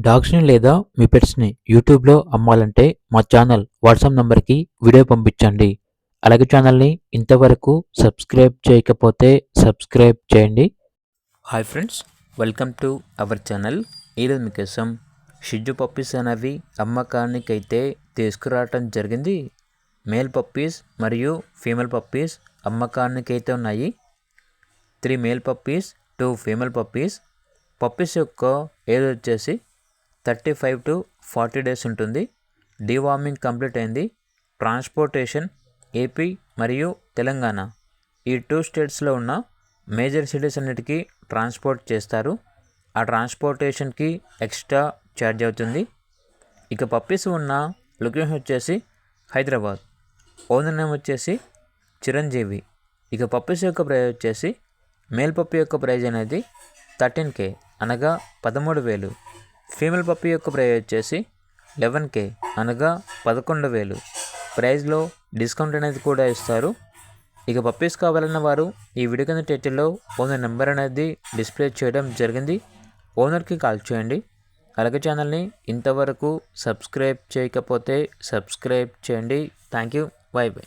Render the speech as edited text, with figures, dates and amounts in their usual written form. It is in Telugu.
డాగ్స్‌ని లేదా మీ పెట్స్‌ని యూట్యూబ్‌లో అమ్మాలంటే మా ఛానల్ వాట్సాప్ నంబర్‌కి వీడియో పంపించండి. అలాగే ఛానల్‌ని ఇంతవరకు సబ్స్క్రైబ్ చేయకపోతే సబ్స్క్రైబ్ చేయండి. Hi friends, welcome to our channel. ఈరోజు మీకోసం షిట్జూ పప్పీస్ అనేవి అమ్మకానికైతే తీసుకురావటం జరిగింది. మేల్ పప్పీస్ మరియు ఫీమేల్ పప్పీస్ అమ్మకానికైతే ఉన్నాయి. 3 male puppies, 2 female puppies. Puppies యొక్క ఏజ్ వచ్చేసి 35 to 40 డేస్ ఉంటుంది. డీవార్మింగ్ కంప్లీట్ అయింది. ట్రాన్స్పోర్టేషన్ ఏపీ మరియు తెలంగాణ ఈ 2 స్టేట్స్లో ఉన్న మేజర్ సిటీస్ అన్నిటికీ ట్రాన్స్పోర్ట్ చేస్తారు. ఆ ట్రాన్స్పోర్టేషన్కి ఎక్స్ట్రా ఛార్జ్ అవుతుంది. ఇక పప్పీస్ ఉన్న లొకేషన్ వచ్చేసి హైదరాబాద్. ఓనర్ నేమ్ వచ్చేసి చిరంజీవి. ఇక పప్పీస్ యొక్క ప్రైస్ వచ్చేసి మేల్ పప్పీ యొక్క ప్రైజ్ అనేది 13K అనగా 13,000. ఫీమేల్ పప్పీ యొక్క ప్రైజ్ వచ్చేసి 11K అనగా 11,000. ప్రైజ్లో డిస్కౌంట్ అనేది కూడా ఇస్తారు. ఇక పప్పీస్ కావాలన్న వారు ఈ వీడియో కింద టైటిల్లో ఓనర్ నెంబర్ అనేది డిస్ప్లే చేయడం జరిగింది. ఓనర్కి కాల్ చేయండి. అలాగే ఛానల్ని ఇంతవరకు సబ్స్క్రైబ్ చేయకపోతే సబ్స్క్రైబ్ చేయండి. Thank you. By by.